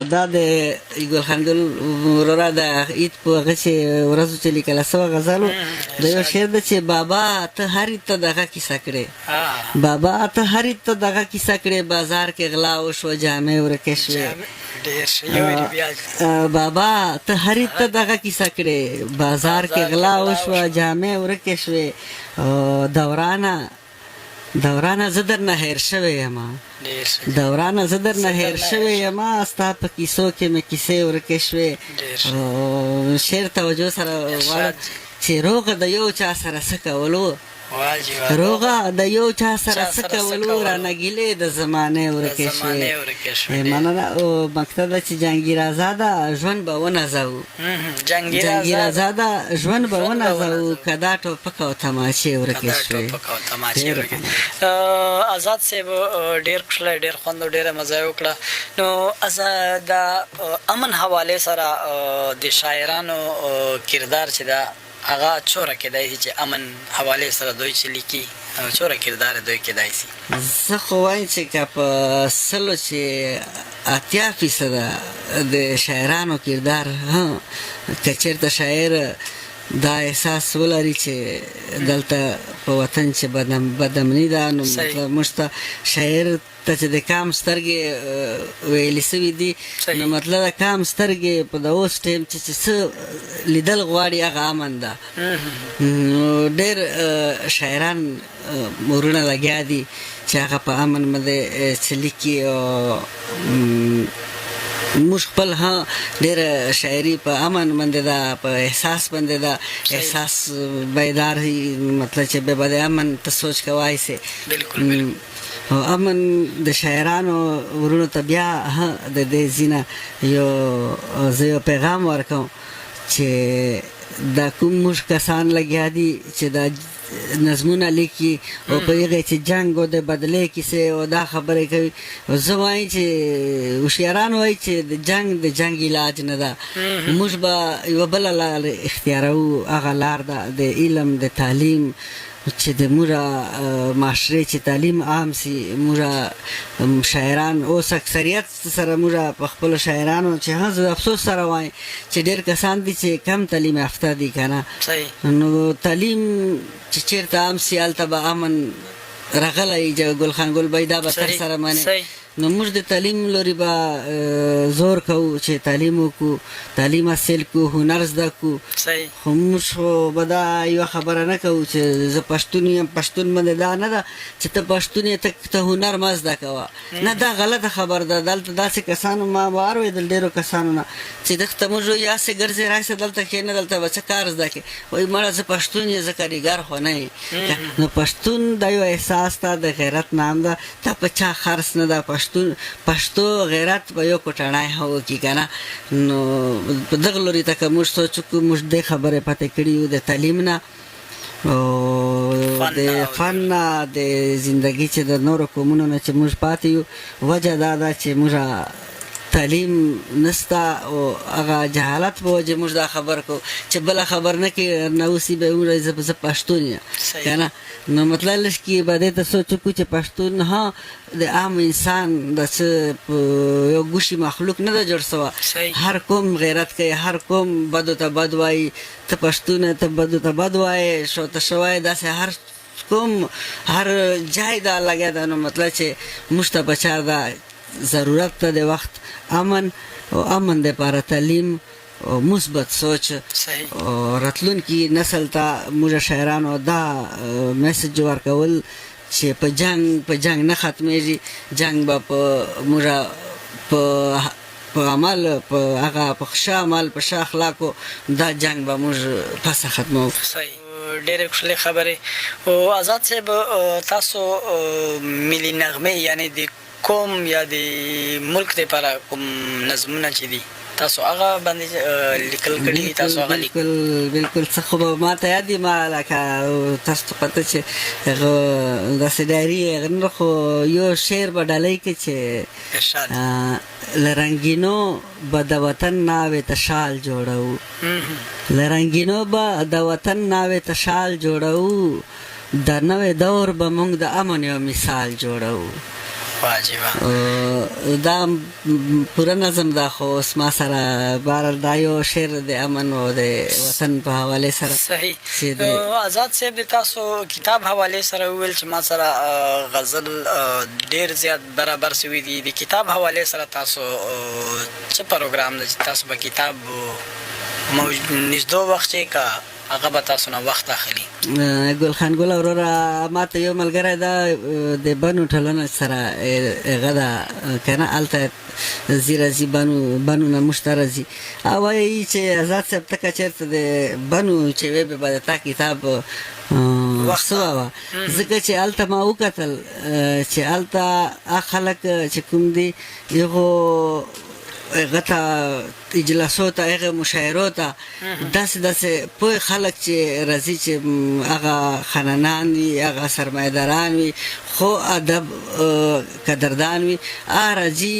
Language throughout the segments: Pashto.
دا د ګل خانګل وراره د عید په هغه چې ورځو چې لیکله سوه غزلو د یو شعر ده چې بابا ته هر عید ته دغه کیسه کړې بابا ته هر عید ته دغه کیسه کړې بازار کې غلا وشوه جامې ورکې شوې بابا ته هر عید ته دغه کیسه کړې بازار کې غلا وشوه جامې ورکې شوې دورانه زه درنه هېر شوی یم دورانه زه درنه هېر شوی یم ستا په کیسو کې مې کیسې ورکې شوې شعر توجه سره غواړم چې روغه د یو چا سره څه کولو روغه د یو چا سره څه کولو رانه ګیلې د زمانې ورکې شوې مننه او مقصد ده چې جهانګیر آزاده ژوند به ونازوو جهانګیر آزاده ژوند به ونازوو که دا ټوپک او تماچې ورکې شوې آزاد صاحب ډېر خوشاله ډېر خوند او ډېره مزه یې وکړه نو د امن حوالې سره د شاعرانو کردار چې ده هغه څومره کیدای شي چې امن حوالې سره دوی چې لیکي څومره کردار دوی کیدای شي زه خو وایم چې که په سلو چې 80% د شاعرانو کردار که چېرته شاعر دا احساس ولري چې دلته په وطن چې بدامني ده نو مطلب موږ ته شاعر ته چې د کام سترګې ویلې سوي دي نو مطلب د کام سترګې په د اوس ټایم چې څه لیدل غواړي هغه امن ده نو ډېر شاعران مورونه لګیا دي چې هغه په امن باندې څه لیکي موږ خپل ډېره شاعري په امن باندې ده په احساس باندې ده احساس بیدار مطلب چې به د امن ته سوچ کوای سي امن د شاعرانو ورونو ته بیا د دې ځینه زه یو پیغام ورکوم چې دا کوم موږ کسان لګیا دي چې دا نظمونه لیکي او په هغې چې جنګ او د بدلې کیسې او دا خبرې کوي زه وایم چې هوښیاران وایي چې د جنګ علاج نه ده موږ به یوه بله لار اختیاروو هغه لار ده د علم د تعلیم چې د موږ معاشرې چې تعلیم عام سي موږ شاعران اوس اکثریت سره موږ په خپلو شاعرانو چې زه د افسوس سره وایم چې ډېر کسان دي چې کم تعلیم یافته دي که نه نو تعلیم چې چېرته عام سي هلته به امن راغلی ګل خان ګل بی دا به تر سره منې نو موږ د تعلیم لوري به زور کوو چې تعلیم وکړو تعلیم حاصل کړو هنر زده کړو خو موږ خو به دا یوه خبره نه کوو چې زه پښتون یم پښتون باندې دا نه ده چې ته پښتون یې ته هنر مه زده کوه نه دا غلطه خبر ده دلته داسې کسانو ما واورېدل ډېرو کسانو نه چې دلته موږ یاسې ګرځې راسې دلته کښېنه دلته به څه کار زده کړې وایي مړه زه پښتون یې زه کاریګر خو نه یې نو پښتون دا یو احساس ده د غیرت نام ده تا په چا خرڅ نه ده پښتو غیرت به یو کوټنی وکړي که نه نو په دغه لوري ته که موږ سوچ وکړو موږ دې خبرې پاتې کړي یو د تعلیم نه او د فن نه د زندګي چې د نورو قومونو نه چې موږ پاتې یو وجه دا ده چې موږ تعلیم نسته او هغه جهالت په وجه موږ دا خبر کوو چې بله خبر نه کړي نه اوسي به ووایي زه پښتون یم که نه نو مطلب لږ کې به دې ته سوچ وکړو چې پښتون د عام انسان د څه یو ګوشي مخلوق نه ده جوړ سوی هر قوم غیرت کوي هر قوم بدو ته بد وایي ته پښتون ته بدو ته بد وایي شوته شوی داسې هر قوم هر جای دا لګیا ده نو مطلب چې موږ ته په چار ده ضرورت ته د وخت امن او امن دپاره تعلیم او مثبت سوچ او راتلونکي نسل ته موږ شاعرانو دا میسج ورکول چې په جنگ نه ختمیږي جنگ به په موږ په عمل په هغه په ښه عمل په ښه اخلاقو دا جنگ به موږ پسه ختموو ډېرې خوشحالې خبرې او آزاد صاحب تاسو ملي نغمې یعنې د کوم یا د ملک دپاره کوم نظمونه چې دي تاسو هغه باندې لیکل کړي تاسو هغه لیکل بالکل څه خو ما ته یاد دي ما لکه تاسو ته پته چې هغه داسې ډایري هغه نه خو یو شعر به ډالۍ کې چې له رنګینو به د وطن ناوې ته شال جوړوو له رنګینو به د وطن ناوې ته شال جوړوو د نوې دور به موږ د امن یو مثال جوړوو واجب دا پوره نظم دا خو اوس ما سره بهر دا یو شعر د امن او د وطن په حوالې سره صحیح. چې د آزاد صاحب د تاسو کتاب حوالې سره وویل چې ما سره غزل ډېر زیات برابر شوي دي. د کتاب حوالې سره تاسو څه پروګرام ده چې تاسو به کتاب نږدې وخت چې که هغه به تاسو نه وخت اخلي؟ ګل خان ګل وروره ما ته یو ملګری دا د بنو ټولنه سره هغه ده که نه هلته ځي راځي بنو نه موږ ته راځي او وایي چې آزاد صاحب ته که چېرته د بنو چې وی به د تا کتاب سوه وه ځکه چې هلته ما وکتل چې هلته هغه خلک چې کوم دي هغو هغه ته اجلاسو ته هغه مشاعرو ته داسې پوه خلک چې راځي چې هغه خانانان وي هغه سرمایه‌داران وي خو ادب قدردان وي هغه راځي.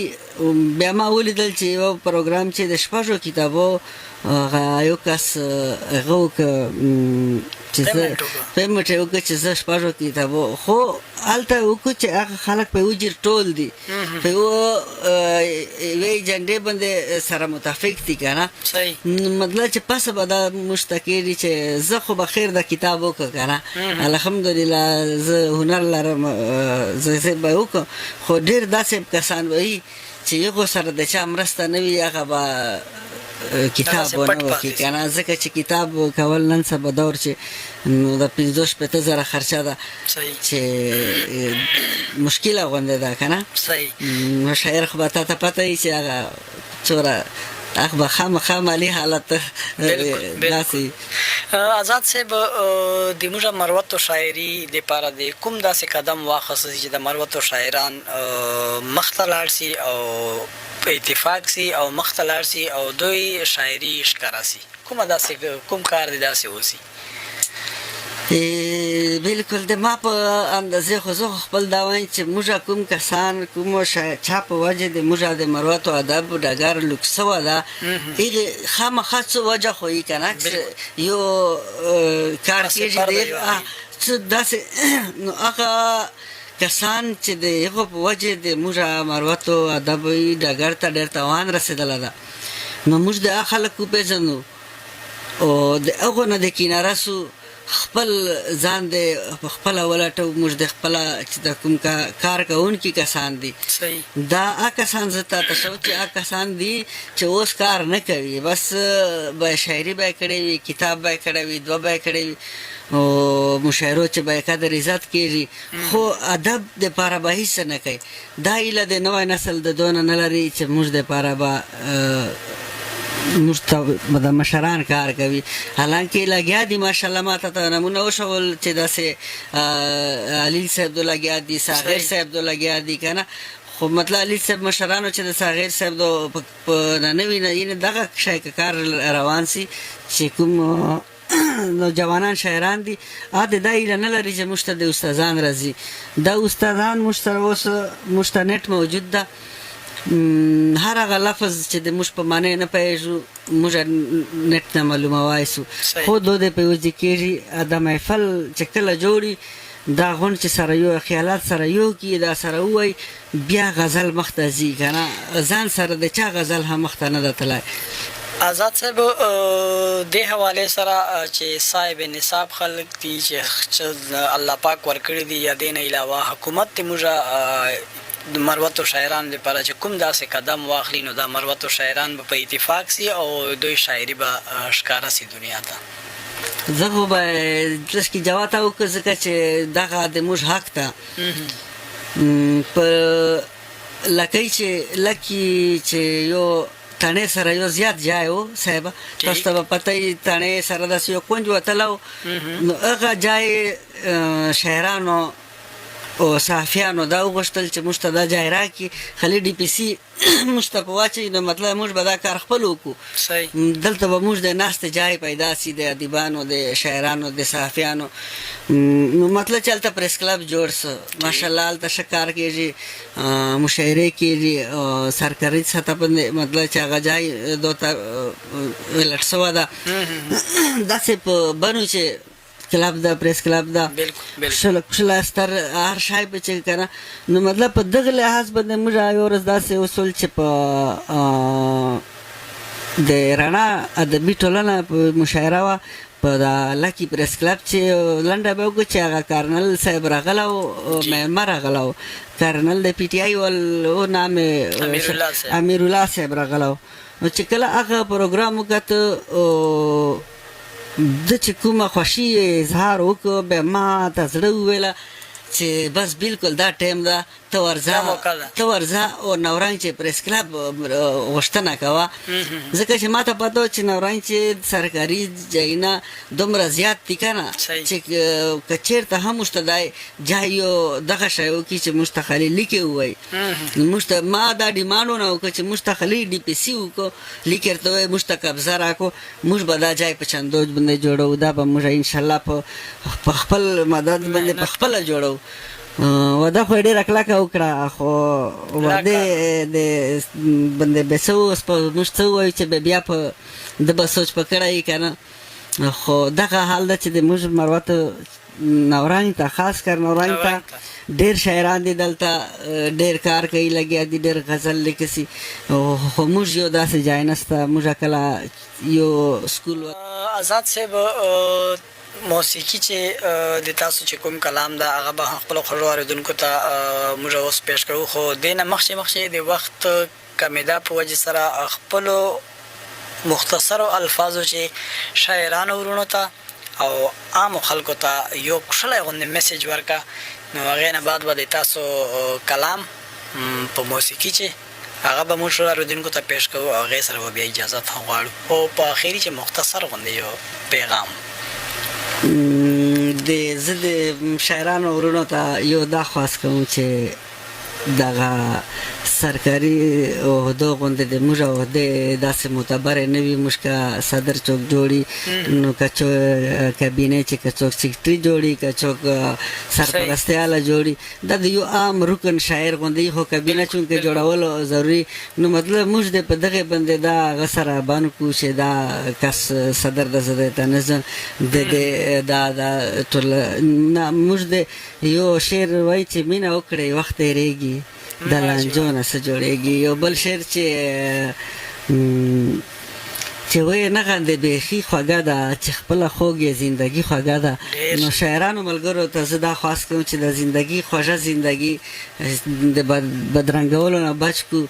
بیا ما ولیدل چې یو پروګرام چې د شپږو کتابو هغه یو کس هغه وکړه چې زه پیمنټ یې وکړه چې زه شپږو کتابو خو هلته وکړو چې هغه خلک په وجر ټول دي په یوې جنډې باندې سره متفق دي که نه مطلب چې پسه به دا موږ ته کېږي چې زه خو به خیر دا کتاب وکړه که نه الحمدلله زه هنر لرم زه به وکړم خو ډېر داسې کسان به وي چې هغو سره د چا مرسته نه وي هغه به کتاب ونه وکړي که نه ځکه چې کتاب کول نن سبا دور چې د 50-60,000 خرچه ده چې مشکله غوندې ده که نه شاعر خو به تا ته پته وي چې هغه څومره هغه به خامخا مالي حالت داسې. آزاد صاحب د موږ مروتو شاعري دپاره د کوم داسې قدم واخیستی چې د مروتو شاعران مخته لاړ سي او په اتفاق سي او مخته لاړ سي او دوی شاعري ښکاره سي؟ کوم کار دی داسې وسي؟ بلکل د ما په اندازې خو زه خپل دا وایم چې موږ کوم کسان کوم چا په وجه د موږ د مروتو ادب ډګر لوک سوه ده هغې خامخا څه وجه خو یي که نه یو کار کېږي ډېر څه داسې نو هغه کسان چې د هغو په وجه د موږ مروتو ادبي ډګر ته ډېر تاوان رسېدلی ده نو موږ د هغه خلک وپېژنو او د هغو نه د کناره سو خپل ځان د خپله ولټو موږ د خپله چې د کوم کار کوونکي کسان دي دا هغه کسان زه تاته شو چې هغه کسان دي چې اوس کار نه کوي بس به شاعري به یې کړې وي کتاب به یې کړی وي دوه به یې کړی وي او مشاعرو چې به یې قدر عزت کېږي خو ادب دپاره به هېڅ نه کوي دا هیله د نوی نسل د دونه نه لري چې موږ دپاره به موږ ته به د مشران کار کوي حالانکې لګیا دي ماشاءالله ما ته نمونه وښول چې داسې علیل صاحب دو لګیا دي ساغر صاحب دو لګیا دي که نه خو مطلب علیل صاحب مشرانو چې د ساغر صاحب دو په نوي یعنې دغه شی که کار روان سي چې کوم نوجوانان شاعران دي هغه دا هیله نه لري چې موږ ته د استادان راځي دا استادان موږ سره اوس موږ ته نت موجود ده هر هغه لفظ چې د موږ په معنی نه پوهېږو موږ نت نه معلوموای سو خو دو د په وجې کېږي دا محفل چې کله جوړي دا غونډ چې سره یو خیالات سره یو کي دا سره ووایي بیا غزل مخته ځي که نه ځان سره د چا غزل هم مخته نه ده تللی. آزاد صاحب دې حوالې سره چې صاحب نصاب خلک دي چې الله پاک ورکړي دي یا دې نه علاوه حکومت د موږ د مروتو شاعرانو لپاره چې کوم داسې قدم واخلي نو دا مروتو شاعران به په اتفاق سي او دوی شاعري به ښکاره سي دنیا ته؟ زه خو به لږ جواب ته وکړو ځکه چې دغه د موږ حق ته په لکۍ چې یو تڼۍ سره یو زیات ځای و صاحبه تاسو ته به پته وي تڼۍ سره داسې یو کونج وتلی و نو هغه ځای شاعرانو او صحافیانو دا وغوښتل چې موږ ته دا ځای راکړي خالي ډي پي سي موږ ته په واچوي نو مطلب موږ به دا کار خپل وکړو دلته به موږ د ناستې ځای پیدا سي د ادیبانو د شاعرانو د صحافیانو نو مطلب چې هلته پریس کلب جوړ سه ماشاءالله هلته ښه کار کېږي مشاعرې کېږي او سرکاري سطح باندې مطلب چې هغه ځای دو ته ویلټ سوی ده داسې په بنو چې کلب ده پریس کلب ده شل استر هر شای په چې کنه نو مطلب په دغه لحاظ باندې موږ یو ورځ داسې اصول چې په د رڼا ادبي ټولنه په مشاعره وه په دا لکي پریس کلب چې لنډه به وکړو چې هغه کارنل صاحب راغلی او مېلمه راغلی و کارنل د پی ټي آی و نام امیرالله صاحب راغلی و نو چې کله هغه پروګرام وکړه د چې کومه خوښي اظهار وکړو بیا ما ته زړه وویله چې بس بالکل دا ټایم ده ته ورځه او نورنګ چې پریس کلب غوښتنه کوه ځکه چې ما ته پته وه چې نورنګ چې سرکاري ځایونه دومره زیات دي که نه چې که چېرته هم موږ ته دا جای یو دغه شی وکړي چې موږ ته خالي لیکې ووایي موږ ته ما دا ډیمانډ ونه وکړه چې موږ ته خالي ډي پي سي وکړو لیک ورته ووایي موږ ته قبضه راکړو موږ به دا جای په چندوج باندې جوړوو دا به موږ انشاءالله په خپل مدد باندې په خپله جوړوو وعده خو یې ډېره کلکه وکړه خو وعدې د باندې به څه موږ څه ووایو چې بیا په ده به سوچ په کړی وي که نه خو دغه حال ده چې د موږ مروت نورنګ ته خاص کر نورنګ ته ډېر شاعران دي دلته ډېر کار کوي لګیا دي ډېر غزل لیکسي خو موږ یو داسې ځای نشته موږ کله یو سکول آزاد صاحب موسیقي چې د تاسو چې کوم کلام ده هغه به خپلو خوږو اورېدونکو ته موږ اوس پیش کوو خو دې نه مخکې د وخت کمېدا په وجې سره خپلو مختصرو الفاظو چې شاعرانو ورونو ته او عامو خلکو ته یو کښلی غوندې میسیج ورکړه نو هغې نه بعد به د تاسو کلام په موسیقي چې هغه به موږ اورېدونکو ته پیش کوو او هغې سره به بیا اجازت هم غواړو او په اخري چې مختصر غوندې یو پیغام زه د شاعرانو ورونو ته یو دا خواست کوم چې دغه سرکاري عهدو غوندې د موږ عهدې داسې معتبرې نه وي موږ که صدر څوک جوړي نو که کابینې چې که څوک سیکرټري جوړي که څوک سرپرستیاله جوړي دا د یو عام رکن شاعر غوندې خو کابینه چونکې جوړولو ضروري نو مطلب موږ د په دغې باندې دا هغه سره بند کړو چې دا کس صدر د زه درته نه ځم دا ټول نه موږ د یو شعر وایي چې مینه وکړئ وخت تېرېږي د لانجو نه څه جوړېږي یو بل شعر چې وایي نه غندې بیخي خوږه ده چې خپله خوږ یې زندګي خوږه ده نو شاعرانو ملګرو ته زه دا خواست کوم چې د زندګي خوږه زندګي د بدرنګولو نه بچ کړو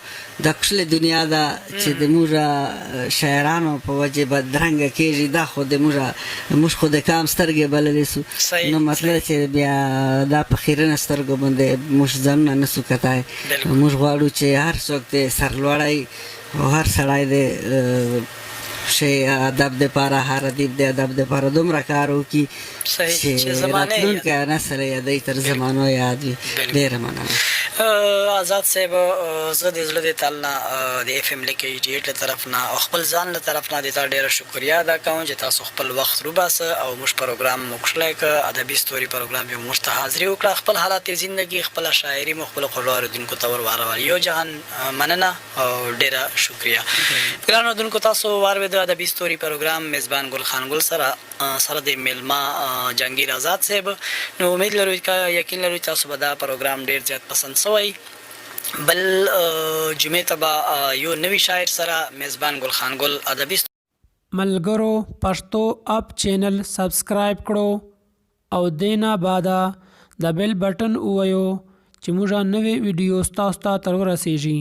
دا کښلې دنیا ده چې د موږ شاعرانو په وجې بدرنګه کېږي دا خو د موږ خو د کام سترګې بللی سو نو مطلب چې بیا دا په خیرنه سترګو باندې موږ ځانونه نه سو کتای موږ غواړو چې هر څوک د سرلوړی او هر سړی د شی ادب دپاره هر ادیب د ادب دپاره دومره کار وکړي چې راتلونکی نسل یې دی تر زمانو یاد وي ډېره مننه آزاد صاحب زه د زړه د تل نه د اف ام لیک 88 له طرف نه او خپل ځان له طرف نه د تا ډېره شکریا ادا کوم چې تاسو خپل وخت روباسه او موږ پروګرام مو کښلی که ادبي ستوري پروګرام یې موږ ته حاضري وکړه خپل حالات زندګي خپله شاعري مو خپلو خوږو اورېدونکو ته ور واړول یو جهان مننه او ډېره شکریا ګرانو اورېدونکو تاسو واورېدو ادبي ستوري پروګرام میزبان ګل خان ګل سره د میلمه جهانګیر آزاد صاحب نو امید لرو یقین لرو تاسو به دا پروګرام ډېر زیات پسند سوی بل جمعې ته به یو نوي شاعر سره میزبان ګل خان ګل ادبي ملګرو پښتو اپ چینل سبسکرایب کړو او دینا بعده د بیل بټن ووایو چې موږ نوې ویډیو ستاسو ته تر ورسیږي